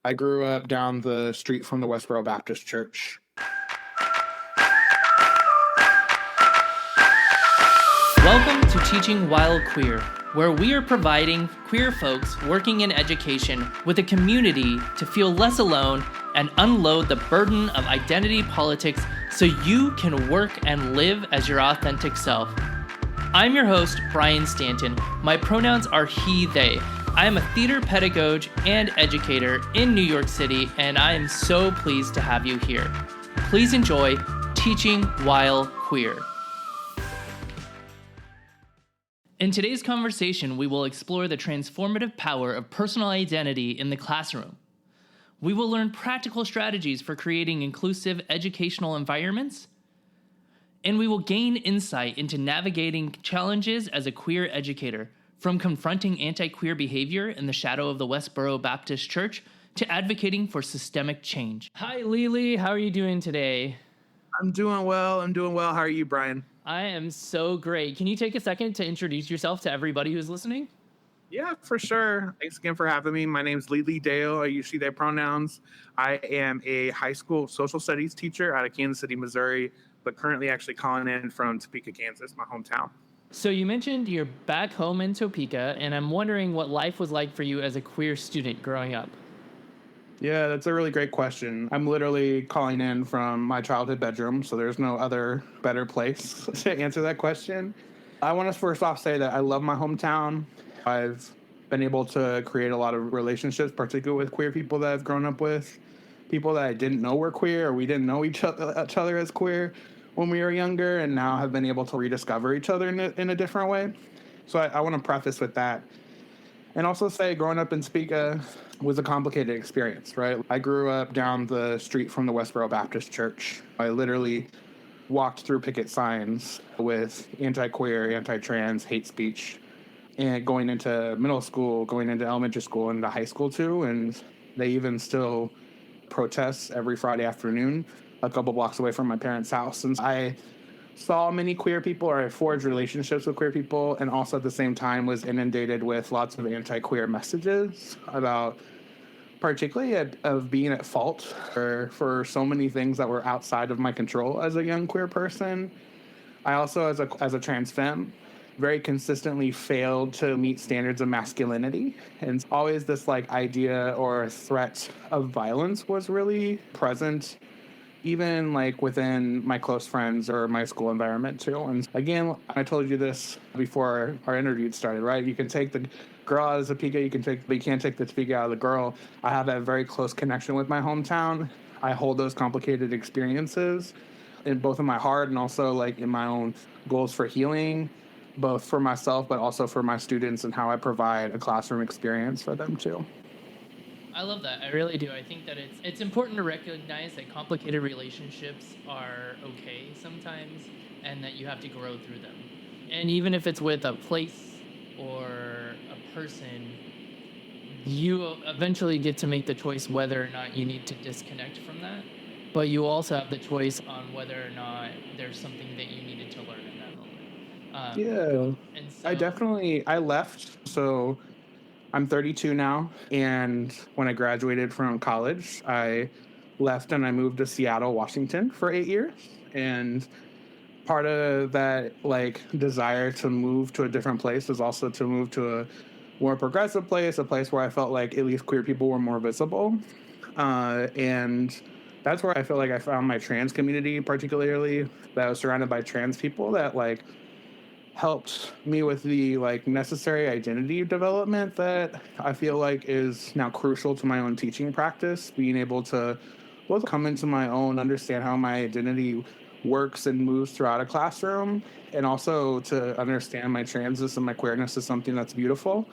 I grew up down the street from the Westboro Baptist Church. Welcome to Teaching While Queer, where we are providing queer folks working in education with a community to feel less alone and unload the burden of identity politics so you can work and live as your authentic self. I'm your host, Brian Stanton. My pronouns are he, they. I am a theater pedagogue and educator in New York City, and I am so pleased to have you here. Please enjoy Teaching While Queer. In today's conversation, we will explore the transformative power of personal identity in the classroom. We will learn practical strategies for creating inclusive educational environments, and we will gain insight into navigating challenges as a queer educator, from confronting anti-queer behavior in the shadow of the Westboro Baptist Church to advocating for systemic change. Hi, LiLi. How are you doing today? I'm doing well. How are you, Brian? I am so great. Can you take a second to introduce yourself to everybody who's listening? Yeah, for sure. Thanks again for having me. My name's LiLi Dale. I use she, they pronouns. I am a high school social studies teacher out of Kansas City, Missouri, but currently actually calling in from Topeka, Kansas, my hometown. So you mentioned you're back home in Topeka, and I'm wondering what life was like for you as a queer student growing up. Yeah, that's a really great question. I'm literally calling in from my childhood bedroom, so there's no other better place to answer that question. I want to first off say that I love my hometown. I've been able to create a lot of relationships, particularly with queer people that I've grown up with, people that I didn't know were queer, or we didn't know each other as queer when we were younger, and now have been able to rediscover each other in a different way. So I want to preface with that. And also say growing up in Topeka was a complicated experience, right? I grew up down the street from the Westboro Baptist Church. I literally walked through picket signs with anti-queer, anti-trans, hate speech, and going into middle school, going into elementary school, and into high school too. And they even still protest every Friday afternoon a couple blocks away from my parents' house. And I saw many queer people, or I forged relationships with queer people, and also at the same time was inundated with lots of anti-queer messages about particularly of being at fault for so many things that were outside of my control as a young queer person. I also, as a trans femme, very consistently failed to meet standards of masculinity. And always this idea or threat of violence was really present, even within my close friends or my school environment too. And again, I told you this before our interview started, right? You can take the girl out of Topeka, but you can't take the Topeka out of the girl. I have that very close connection with my hometown. I hold those complicated experiences in both in my heart and also in my own goals for healing, both for myself, but also for my students, and how I provide a classroom experience for them too. I love that. I really do. I think that it's important to recognize that complicated relationships are okay sometimes, and that you have to grow through them. And even if it's with a place or a person, you eventually get to make the choice whether or not you need to disconnect from that. But you also have the choice on whether or not there's something that you needed to learn in that moment. Yeah. And so, I left. So I'm 32 now, and when I graduated from college, I left and I moved to Seattle, Washington for 8 years. And part of that desire to move to a different place was also to move to a more progressive place, a place where I felt like at least queer people were more visible. And that's where I feel like I found my trans community, particularly that I was surrounded by trans people that helped me with the necessary identity development that I feel like is now crucial to my own teaching practice, being able to both come into my own, understand how my identity works and moves throughout a classroom, and also to understand my transness and my queerness is something that's beautiful.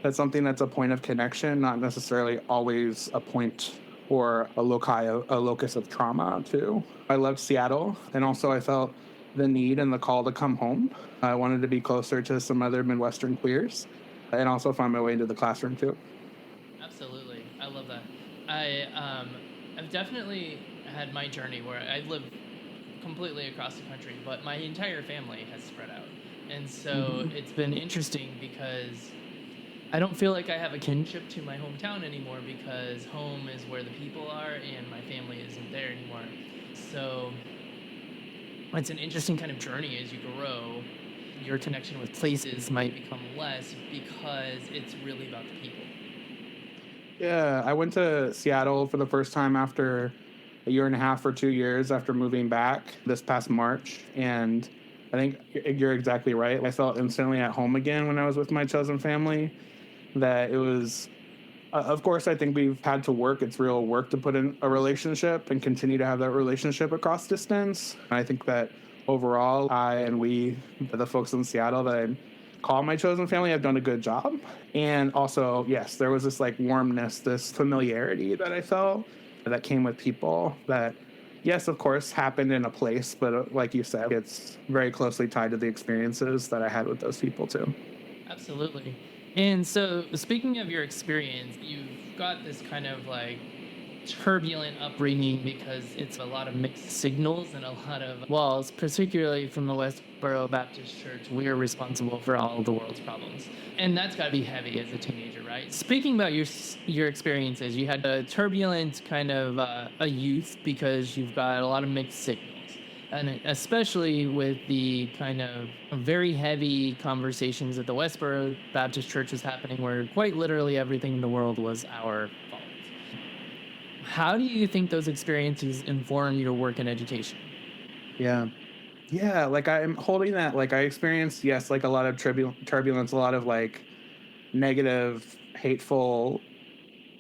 That's something that's a point of connection, not necessarily always a point or a locus of trauma too. I loved Seattle, and also I felt the need and the call to come home. I wanted to be closer to some other Midwestern queers and also find my way into the classroom too. absolutely. I love that. I've definitely had my journey where I live completely across the country, but my entire family has spread out. And so it's been interesting because I don't feel like I have a kinship to my hometown anymore because home is where the people are and my family isn't there anymore. So it's an interesting kind of journey as you grow. Your connection with places might become less because it's really about the people. Yeah, I went to Seattle for the first time after a year and a half or 2 years after moving back this past March. And I think you're exactly right. I felt instantly at home again when I was with my chosen family. That it was, of course, I think we've had to work. It's real work to put in a relationship and continue to have that relationship across distance. And I think that overall, the folks in Seattle that I call my chosen family, have done a good job. And also, yes, there was this like warmness, this familiarity that I felt that came with people that, yes, of course, happened in a place, but like you said, it's very closely tied to the experiences that I had with those people too. Absolutely. And so, speaking of your experience, you've got this kind of like turbulent upbringing because it's a lot of mixed signals and a lot of walls, particularly from the Westboro Baptist Church. We are responsible for all of the world's problems. And that's got to be heavy as a teenager, right? Speaking about your experiences, you had a turbulent kind of a youth because you've got a lot of mixed signals. And especially with the kind of very heavy conversations that the Westboro Baptist Church was happening, where quite literally everything in the world was our fault. How do you think those experiences inform your work in education? Yeah, like I'm holding that, like I experienced, yes, like a lot of turbulence, a lot of like negative, hateful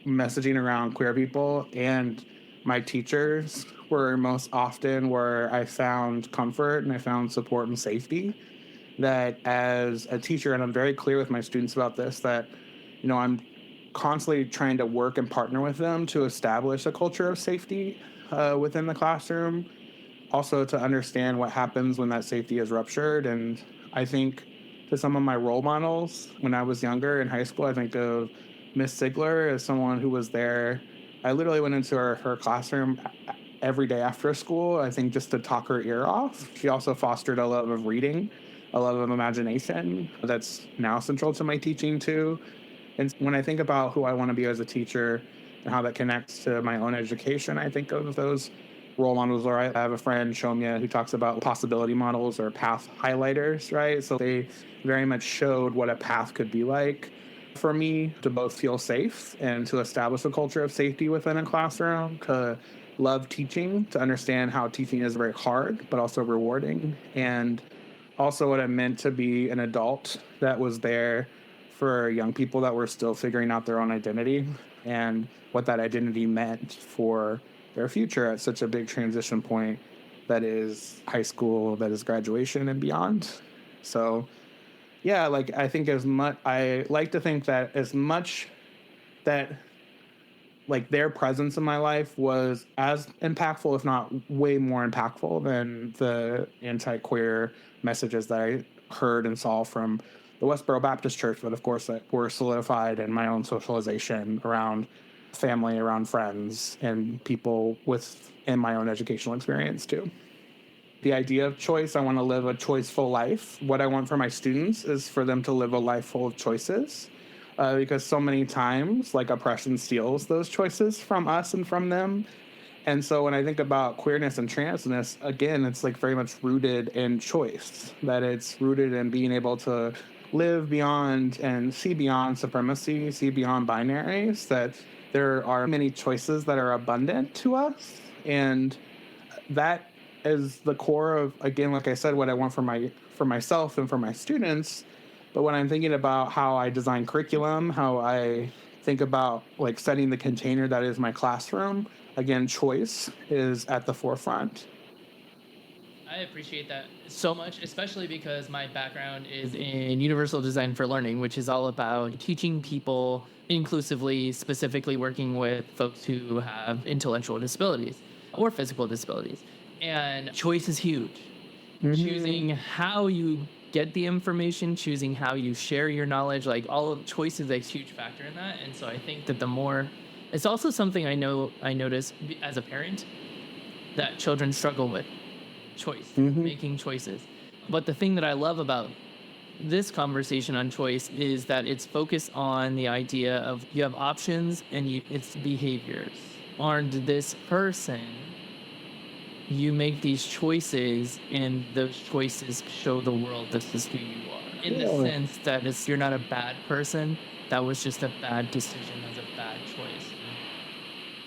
messaging around queer people, and my teachers were most often where I found comfort and I found support and safety. That as a teacher, and I'm very clear with my students about this, that, I'm constantly trying to work and partner with them to establish a culture of safety within the classroom. Also to understand what happens when that safety is ruptured. And I think to some of my role models when I was younger in high school, I think of Miss Sigler as someone who was there. I literally went into her classroom every day after school, I think just to talk her ear off. She also fostered a love of reading, a love of imagination that's now central to my teaching too. And when I think about who I want to be as a teacher and how that connects to my own education, I think of those role models. Or I have a friend, Shomya, who talks about possibility models or path highlighters, right? So they very much showed what a path could be like for me to both feel safe and to establish a culture of safety within a classroom, to love teaching, to understand how teaching is very hard, but also rewarding. And also what it meant to be an adult that was there for young people that were still figuring out their own identity and what that identity meant for their future at such a big transition point that is high school, that is graduation and beyond. So yeah, like I like to think that as much that like their presence in my life was as impactful, if not way more impactful than the anti-queer messages that I heard and saw from the Westboro Baptist Church, but of course that were solidified in my own socialization around family, around friends, and people within my own educational experience too. The idea of choice, I want to live a choiceful life. What I want for my students is for them to live a life full of choices, because so many times, like, oppression steals those choices from us and from them. And so when I think about queerness and transness, again, it's like very much rooted in choice, that it's rooted in being able to live beyond and see beyond supremacy, see beyond binaries, that there are many choices that are abundant to us. And that is the core of, again, like I said, what I want for myself and for my students. But when I'm thinking about how I design curriculum, how I think about like setting the container that is my classroom, again, choice is at the forefront. I appreciate that so much, especially because my background is in universal design for learning, which is all about teaching people inclusively, specifically working with folks who have intellectual disabilities or physical disabilities. And choice is huge. Mm-hmm. Choosing how you get the information, choosing how you share your knowledge, like all of choice is a huge factor in that. And so I think that the more, it's also something I notice as a parent that children struggle with. Choice, making choices. But the thing that I love about this conversation on choice is that it's focused on the idea of you have options and it's behaviors. Aren't this person, you make these choices, and those choices show the world this is who you are. In the sense that you're not a bad person. That was just a bad decision. That's a bad choice.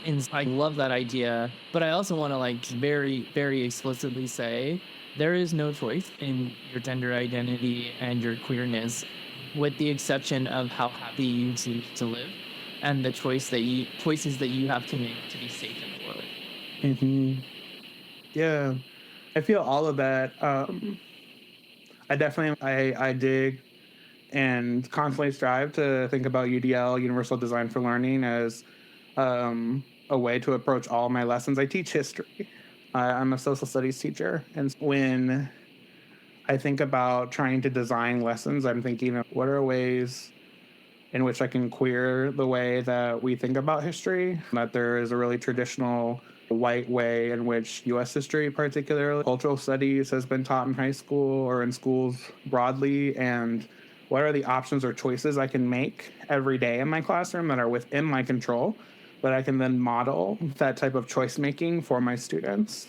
And I love that idea, but I also want to very, very explicitly say there is no choice in your gender identity and your queerness, with the exception of how happy you choose to live and the choices that you have to make to be safe in the world. Mm-hmm. Yeah, I feel all of that. I dig and constantly strive to think about UDL, Universal Design for Learning, as a way to approach all my lessons. I teach history. I'm a social studies teacher. And when I think about trying to design lessons, I'm thinking of what are ways in which I can queer the way that we think about history, that there is a really traditional white way in which U.S. history, particularly cultural studies, has been taught in high school or in schools broadly, and what are the options or choices I can make every day in my classroom that are within my control, that I can then model that type of choice making for my students.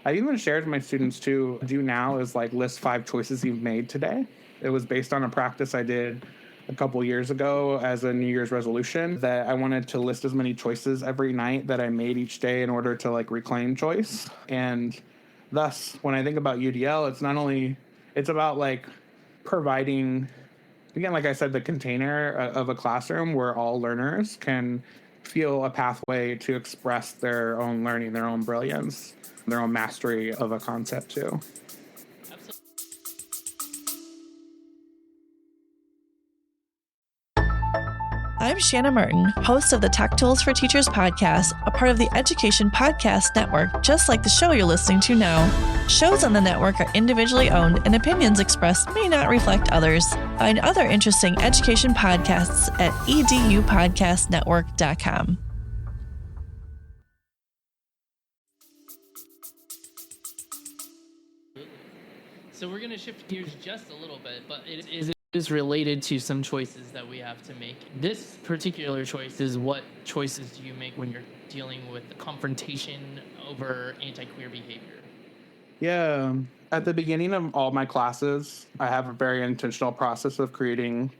I even shared with my students too, do now is list 5 choices you've made today. It was based on a practice I did a couple years ago as a New Year's resolution, that I wanted to list as many choices every night that I made each day in order to reclaim choice. And thus, when I think about UDL, it's about providing, again, like I said, the container of a classroom where all learners can feel a pathway to express their own learning, their own brilliance, their own mastery of a concept too. I'm Shanna Martin, host of the Tech Tools for Teachers podcast, a part of the Education Podcast Network, just like the show you're listening to now. Shows on the network are individually owned, and opinions expressed may not reflect others. Find other interesting education podcasts at edupodcastnetwork.com. So we're going to shift gears just a little bit, but it is related to some choices that we have to make. This particular choice is, what choices do you make when you're dealing with the confrontation over anti-queer behavior? Yeah. At the beginning of all my classes, I have a very intentional process of creating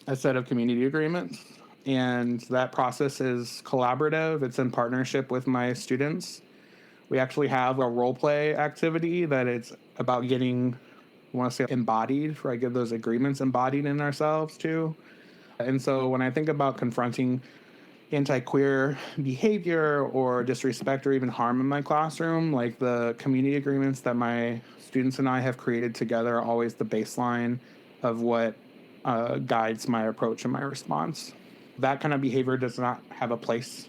a set of community agreements. And that process is collaborative. It's in partnership with my students. We actually have a role play activity that it's about getting, I want to say, embodied, right? Get those agreements embodied in ourselves too. And so when I think about confronting anti-queer behavior or disrespect or even harm in my classroom, the community agreements that my students and I have created together are always the baseline of what guides my approach and my response. That kind of behavior does not have a place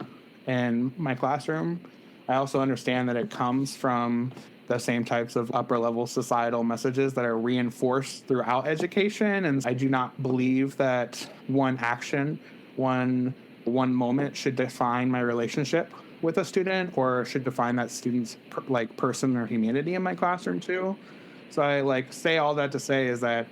in my classroom. I also understand that it comes from the same types of upper level societal messages that are reinforced throughout education. And I do not believe that one action, one moment should define my relationship with a student, or should define that student's person or humanity in my classroom too. So I say all that to say is that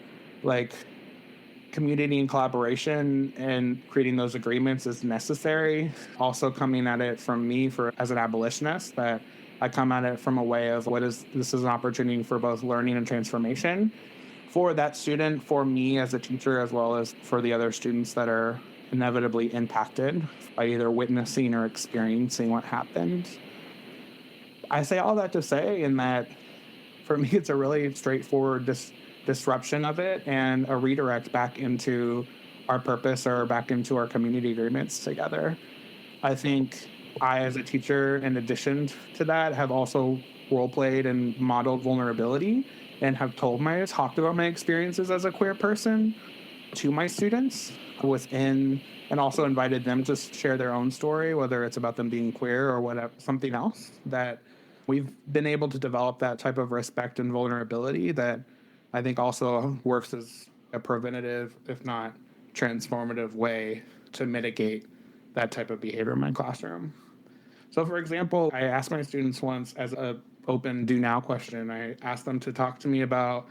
community and collaboration and creating those agreements is necessary. Also coming at it from me as an abolitionist, that I come at it from a way of this is an opportunity for both learning and transformation for that student, for me as a teacher, as well as for the other students that are inevitably impacted by either witnessing or experiencing what happened. I say all that to say in that for me, it's a really straightforward disruption of it and a redirect back into our purpose or back into our community agreements together. I think I, as a teacher, in addition to that, have also role-played and modeled vulnerability and have talked about my experiences as a queer person to my students and also invited them to share their own story, whether it's about them being queer or whatever, something else. That we've been able to develop that type of respect and vulnerability that I think also works as a preventative, if not transformative, way to mitigate that type of behavior in my classroom. So, for example, I asked my students once, as a open do now question, I asked them to talk to me about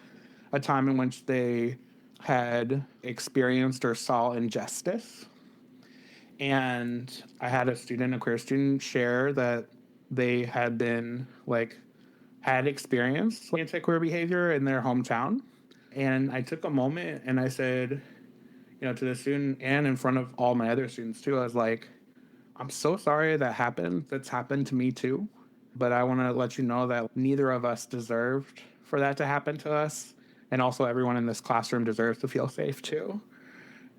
a time in which they had experienced or saw injustice. And I had a queer student, share that they had been had experienced anti-queer behavior in their hometown. And I took a moment and I said, to the student and in front of all my other students too, I was like, I'm so sorry that happened. That's happened to me too. But I want to let you know that neither of us deserved for that to happen to us. And also everyone in this classroom deserves to feel safe too.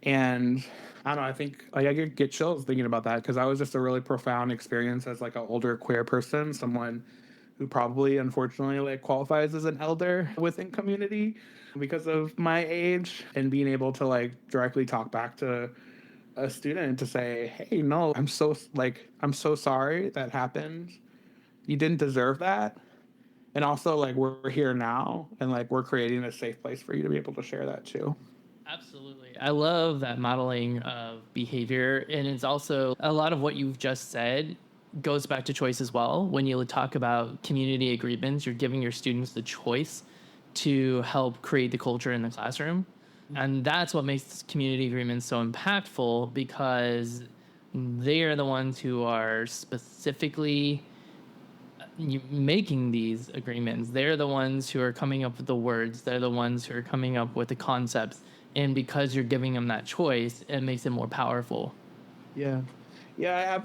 And I don't know, I think I get chills thinking about that because that was just a really profound experience as an older queer person, someone who probably unfortunately qualifies as an elder within community because of my age, and being able to directly talk back to a student to say, hey, no, I'm so sorry that happened. You didn't deserve that. And also we're here now and we're creating a safe place for you to be able to share that too. Absolutely. I love that modeling of behavior. And it's also a lot of what you've just said goes back to choice as well. When you talk about community agreements, you're giving your students the choice to help create the culture in the classroom. And that's what makes community agreements so impactful, because they are the ones who are specifically making these agreements. They're the ones who are coming up with the words. They're the ones who are coming up with the concepts. And because you're giving them that choice, it makes it more powerful. Yeah.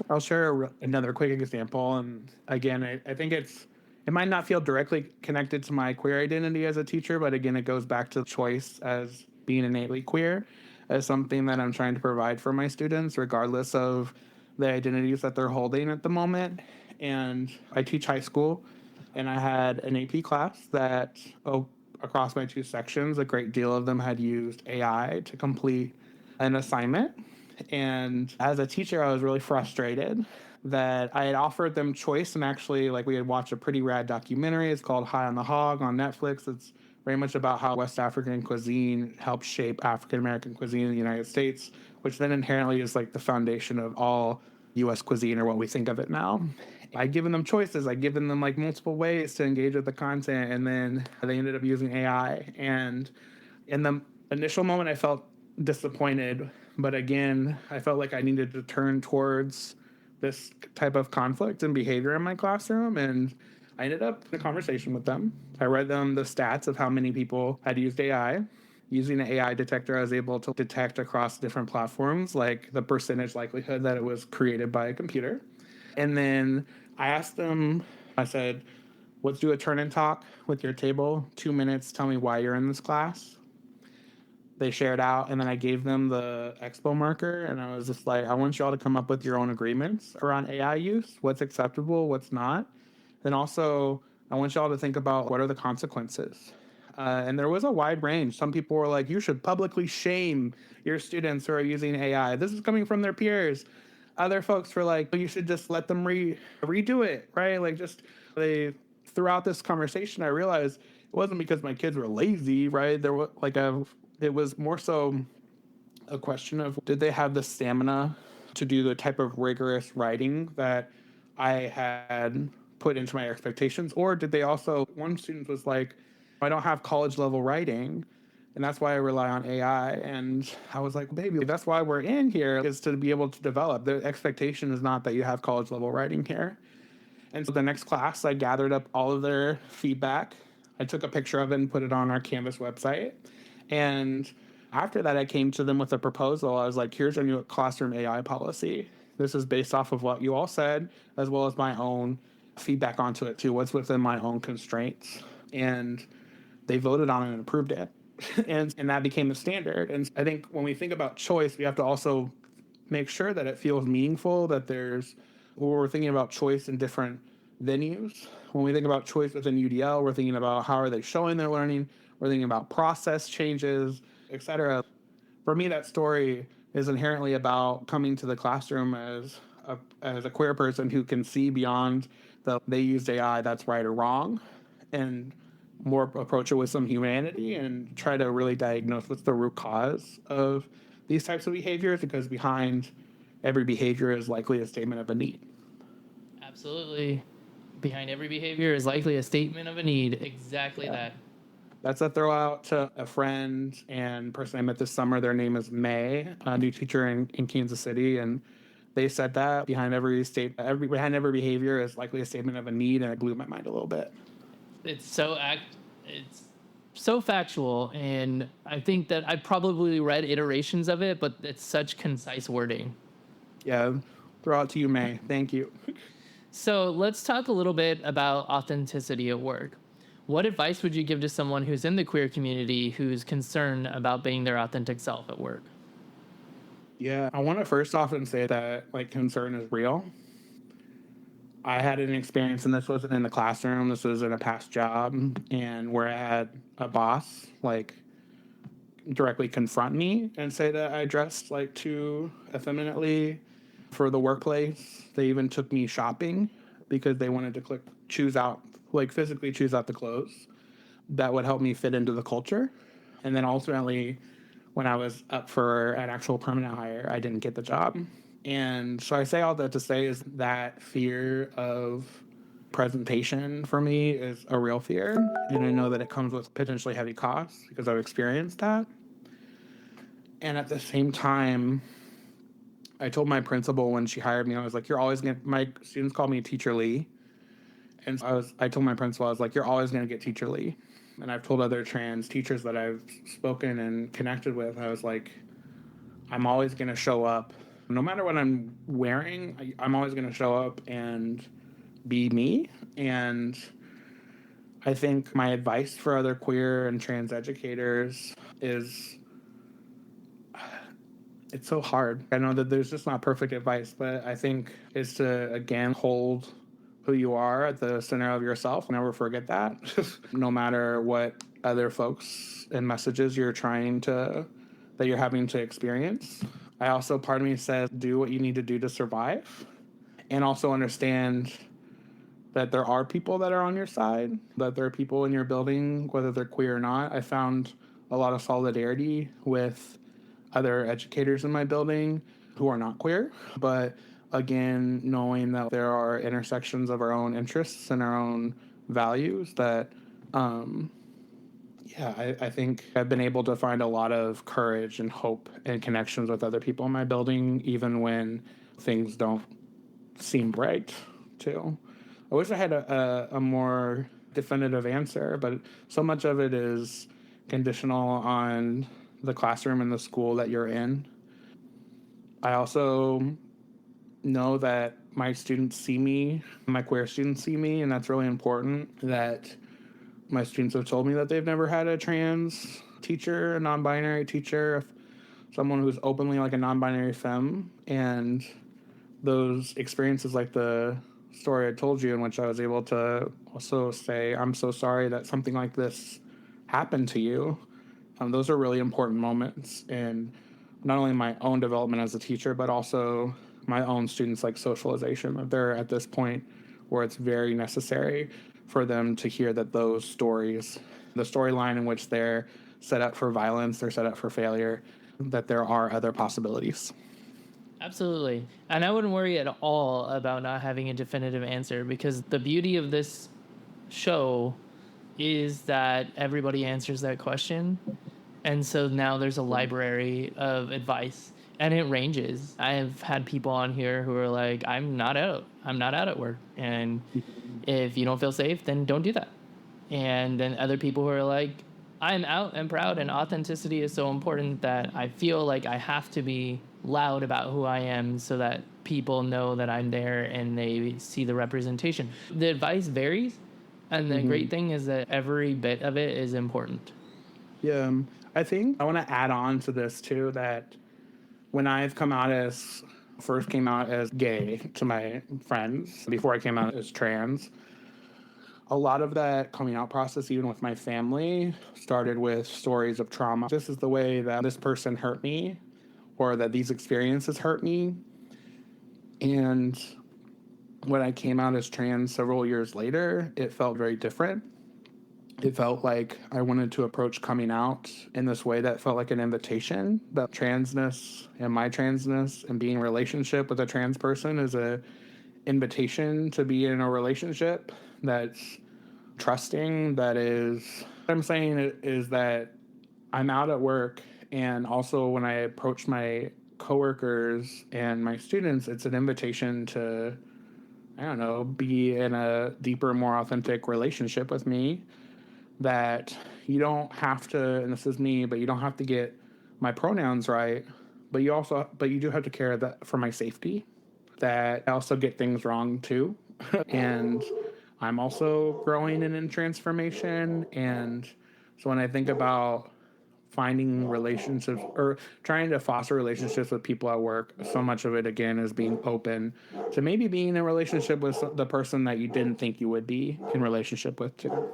I'll share another quick example. And again, I think it might not feel directly connected to my queer identity as a teacher, but again, it goes back to choice as being innately queer as something that I'm trying to provide for my students, regardless of the identities that they're holding at the moment. And I teach high school, and I had an AP class that across my two sections, a great deal of them had used AI to complete an assignment. And as a teacher, I was really frustrated that I had offered them choice. And actually, we had watched a pretty rad documentary. It's called High on the Hog on Netflix. It's very much about how West African cuisine helped shape African American cuisine in the United States, which then inherently is the foundation of all U.S. cuisine, or what we think of it now. I'd given them choices. I'd given them multiple ways to engage with the content, and then they ended up using AI. And in the initial moment, I felt disappointed, but again, I felt like I needed to turn towards this type of conflict and behavior in my classroom, and I ended up in a conversation with them. I read them the stats of how many people had used AI. Using an AI detector, I was able to detect across different platforms the percentage likelihood that it was created by a computer. And then I asked them, I said, let's do a turn and talk with your table. 2 minutes, tell me why you're in this class. They shared out, and then I gave them the expo marker, and I was just I want you all to come up with your own agreements around AI use, what's acceptable, what's not. Then also, I want you all to think about what are the consequences. And there was a wide range. Some people were you should publicly shame your students who are using AI. This is coming from their peers. Other folks were you should just let them redo it, right? Throughout this conversation, I realized it wasn't because my kids were lazy, right? There was it was more so a question of, did they have the stamina to do the type of rigorous writing that I had put into my expectations? Or did they also, one student was I don't have college level writing, and that's why I rely on AI. And I was baby, that's why we're in here, is to be able to develop. The expectation is not that you have college level writing here. And so the next class, I gathered up all of their feedback. I took a picture of it and put it on our Canvas website. And after that, I came to them with a proposal. I was here's our new classroom AI policy. This is based off of what you all said, as well as my own feedback onto it too, what's within my own constraints. And they voted on it and approved it. and that became the standard. And I think when we think about choice, we have to also make sure that it feels meaningful, that we're thinking about choice in different venues. When we think about choice within UDL, we're thinking about how are they showing their learning. We're thinking about process changes, etc. For me, that story is inherently about coming to the classroom as a queer person who can see beyond they used AI, that's right or wrong, and more approach it with some humanity and try to really diagnose what's the root cause of these types of behaviors, because behind every behavior is likely a statement of a need. Absolutely. Behind every behavior is likely a statement of a need. Exactly that. That's a throw out to a friend and person I met this summer. Their name is May, a new teacher in Kansas City. And they said that behind behind every behavior is likely a statement of a need. And it blew my mind a little bit. It's so factual, and I think that I've probably read iterations of it, but it's such concise wording. Yeah, throw out to you, May. Thank you. So let's talk a little bit about authenticity at work. What advice would you give to someone who's in the queer community who's concerned about being their authentic self at work? Yeah, I want to first off and say that concern is real. I had an experience, and this wasn't in the classroom. This was in a past job, and where I had a boss directly confront me and say that I dressed too effeminately for the workplace. They even took me shopping because they wanted to physically choose out the clothes that would help me fit into the culture. And then ultimately, when I was up for an actual permanent hire, I didn't get the job. And so I say all that to say is that fear of presentation for me is a real fear. And I know that it comes with potentially heavy costs because I've experienced that. And at the same time, I told my principal when she hired me, I was like, my students call me Teacher Lee. And I told my principal, I was like, you're always going to get Teacher Lee. And I've told other trans teachers that I've spoken and connected with, I was like, I'm always going to show up. No matter what I'm wearing, I'm always going to show up and be me. And I think my advice for other queer and trans educators is, it's so hard. I know that there's just not perfect advice, but I think is to, again, hold who you are at the center of yourself. Never forget that. No matter what other folks and messages you're that you're having to experience. I also, part of me says, do what you need to do to survive. And also understand that there are people that are on your side, that there are people in your building, whether they're queer or not. I found a lot of solidarity with other educators in my building who are not queer, but again, knowing that there are intersections of our own interests and our own values that, I think I've been able to find a lot of courage and hope and connections with other people in my building, even when things don't seem right, too. I wish I had a more definitive answer, but so much of it is conditional on the classroom and the school that you're in. I also know that my students see me, my queer students see me, and that's really important. That my students have told me that they've never had a trans teacher, a non-binary teacher, someone who's openly a non-binary femme, and those experiences like the story I told you in which I was able to also say, I'm so sorry that something like this happened to you. Those are really important moments in not only my own development as a teacher, but also my own students' socialization. They're at this point where it's very necessary for them to hear that those stories, the storyline in which they're set up for violence, they're set up for failure, that there are other possibilities. Absolutely. And I wouldn't worry at all about not having a definitive answer, because the beauty of this show is that everybody answers that question. And so now there's a library of advice, and it ranges. I've had people on here who are like, I'm not out at work. And if you don't feel safe, then don't do that. And then other people who are like, I'm out and proud, and authenticity is so important that I feel like I have to be loud about who I am so that people know that I'm there and they see the representation. The advice varies, and the great thing is that every bit of it is important. Yeah, I think I want to add on to this too, that when I've first came out as gay to my friends, before I came out as trans, a lot of that coming out process, even with my family, started with stories of trauma. This is the way that this person hurt me, or that these experiences hurt me. And when I came out as trans several years later, it felt very different. It felt like I wanted to approach coming out in this way that felt like an invitation, that transness and my transness and being in a relationship with a trans person is an invitation to be in a relationship that's trusting, that is What I'm saying is that I'm out at work, and also when I approach my coworkers and my students, it's an invitation to, I don't know, be in a deeper, more authentic relationship with me. That you don't have to, and this is me, but you don't have to get my pronouns right, but you do have to care that for my safety, that I also get things wrong too. And I'm also growing and in transformation. And so when I think about finding relationships or trying to foster relationships with people at work, so much of it again is being open to maybe being in a relationship with the person that you didn't think you would be in relationship with too.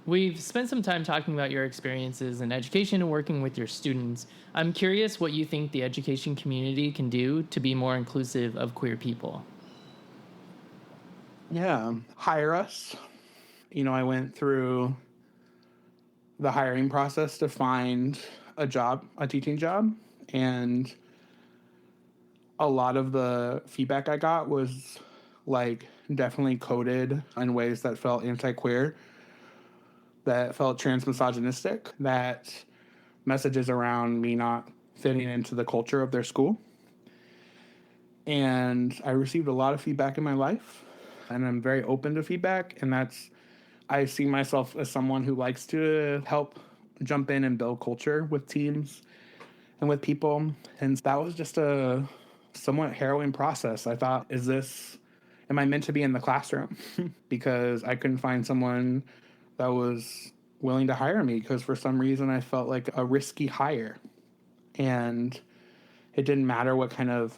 We've spent some time talking about your experiences in education and working with your students. I'm curious what you think the education community can do to be more inclusive of queer people. Yeah, hire us. I went through the hiring process to find a job, a teaching job, and a lot of the feedback I got was like definitely coded in ways that felt anti-queer, that felt transmisogynistic, that messages around me not fitting into the culture of their school. And I received a lot of feedback in my life, and I'm very open to feedback. And I see myself as someone who likes to help jump in and build culture with teams and with people. And that was just a somewhat harrowing process. I thought, am I meant to be in the classroom? Because I couldn't find someone that was willing to hire me, because for some reason I felt like a risky hire. And it didn't matter what kind of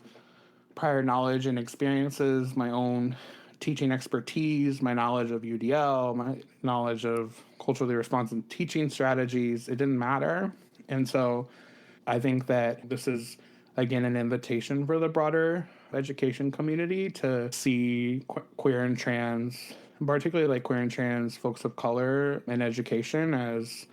prior knowledge and experiences, my own teaching expertise, my knowledge of UDL, my knowledge of culturally responsive teaching strategies, it didn't matter. And so I think that this is, again, an invitation for the broader education community to see queer and trans, particularly like queer and trans folks of color in education, as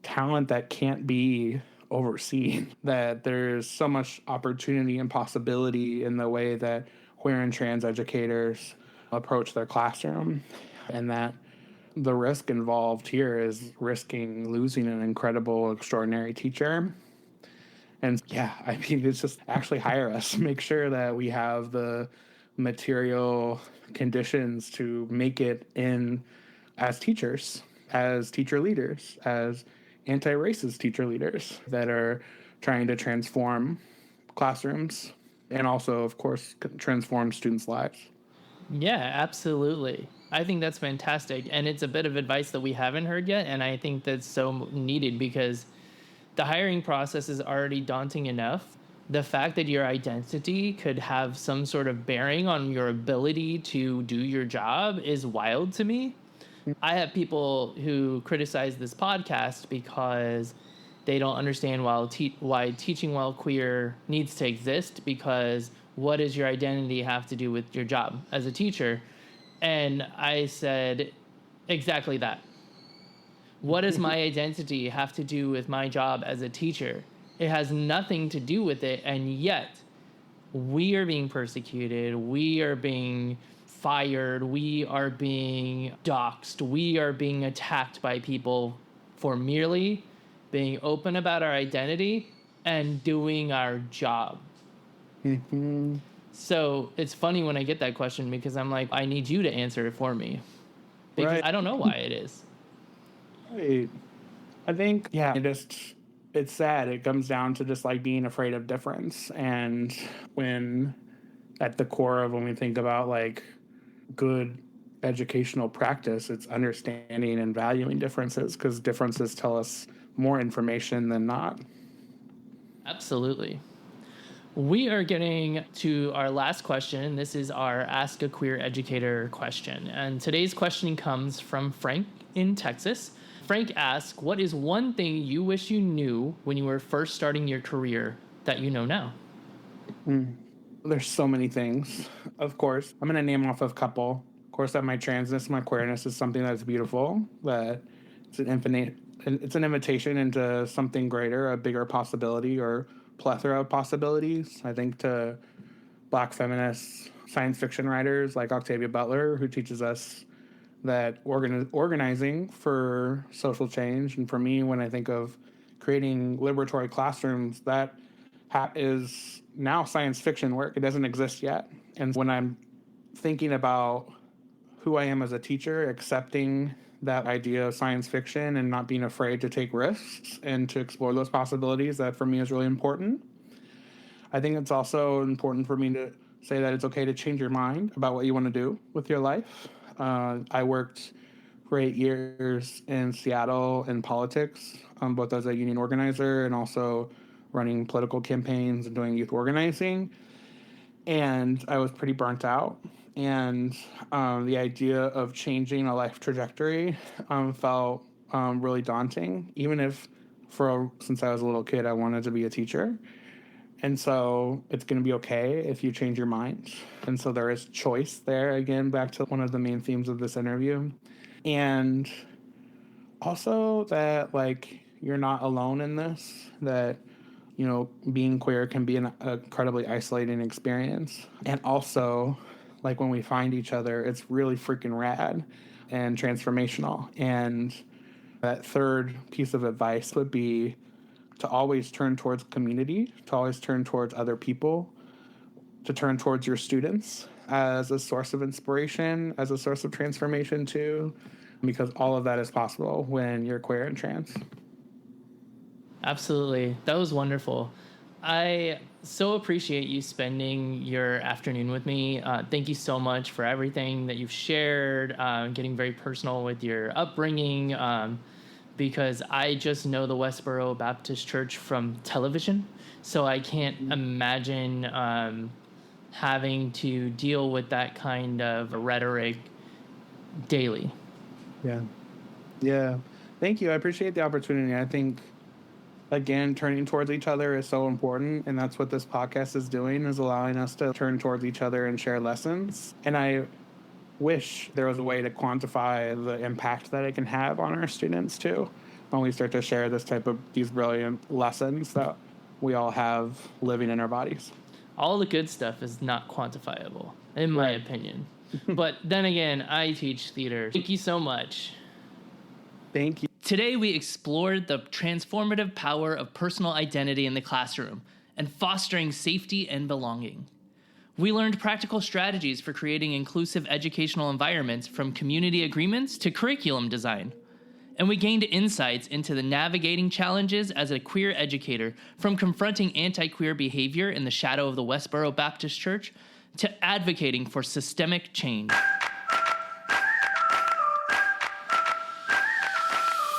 talent that can't be overseen, that there's so much opportunity and possibility in the way that queer and trans educators approach their classroom, and that the risk involved here is risking losing an incredible, extraordinary teacher. And yeah, I mean, it's just actually hire us, make sure that we have the material conditions to make it in as teachers, as teacher leaders, as anti-racist teacher leaders that are trying to transform classrooms and also, of course, transform students' lives. Yeah, absolutely. I think that's fantastic. And it's a bit of advice that we haven't heard yet. And I think that's so needed, because the hiring process is already daunting enough. The fact that your identity could have some sort of bearing on your ability to do your job is wild to me. I have people who criticize this podcast because they don't understand why teaching while queer needs to exist, because what does your identity have to do with your job as a teacher? And I said exactly that. What does my identity have to do with my job as a teacher? It has nothing to do with it, and yet we are being persecuted, we are being fired, we are being doxxed, we are being attacked by people for merely being open about our identity and doing our job. Mm-hmm. So it's funny when I get that question, because I'm like, I need you to answer it for me, because Right. I don't know why it is. Right. I think, yeah, it's sad. It comes down to just like being afraid of difference. And when at the core of when we think about like good educational practice, it's understanding and valuing differences, because differences tell us more information than not. Absolutely. We are getting to our last question. This is our Ask a Queer Educator question. And today's question comes from Frank in Texas. Frank asks, what is one thing you wish you knew when you were first starting your career that you know now? There's so many things. Of course, I'm going to name off a couple. Of course, that my transness, my queerness is something that's beautiful, that it's an invitation into something greater, a bigger possibility or plethora of possibilities. I think to Black feminist science fiction writers like Octavia Butler, who teaches us that organizing for social change, and for me, when I think of creating liberatory classrooms, that is now science fiction work. It doesn't exist yet. And when I'm thinking about who I am as a teacher, accepting that idea of science fiction and not being afraid to take risks and to explore those possibilities, that for me is really important. I think it's also important for me to say that it's okay to change your mind about what you want to do with your life. I worked for 8 years in Seattle in politics, both as a union organizer and also running political campaigns and doing youth organizing. And I was pretty burnt out. And the idea of changing a life trajectory felt really daunting, even if since I was a little kid, I wanted to be a teacher. And so it's going to be okay if you change your mind. And so there is choice there, again, back to one of the main themes of this interview. And also that, like, you're not alone in this, that, you know, being queer can be an incredibly isolating experience. And also, like, when we find each other, it's really freaking rad and transformational. And that third piece of advice would be to always turn towards community, to always turn towards other people, to turn towards your students as a source of inspiration, as a source of transformation too, because all of that is possible when you're queer and trans. Absolutely. That was wonderful. I so appreciate you spending your afternoon with me. Thank you so much for everything that you've shared, getting very personal with your upbringing, because I just know the Westboro Baptist Church from television, so I can't imagine having to deal with that kind of rhetoric daily. Yeah. Thank you. I appreciate the opportunity. I think, again, turning towards each other is so important, and that's what this podcast is doing, is allowing us to turn towards each other and share lessons. And I wish there was a way to quantify the impact that it can have on our students too, when we start to share these brilliant lessons that we all have living in our bodies. All the good stuff is not quantifiable, in my opinion. But then again, I teach theater. Thank you so much. Thank you. Today, we explored the transformative power of personal identity in the classroom and fostering safety and belonging. We learned practical strategies for creating inclusive educational environments, from community agreements to curriculum design. And we gained insights into the navigating challenges as a queer educator, from confronting anti-queer behavior in the shadow of the Westboro Baptist Church to advocating for systemic change.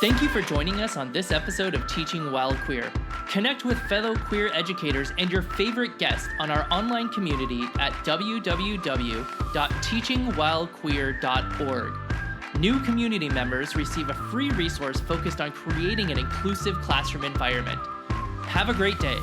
Thank you for joining us on this episode of Teaching While Queer. Connect with fellow queer educators and your favorite guests on our online community at www.teachingwhilequeer.org. New community members receive a free resource focused on creating an inclusive classroom environment. Have a great day.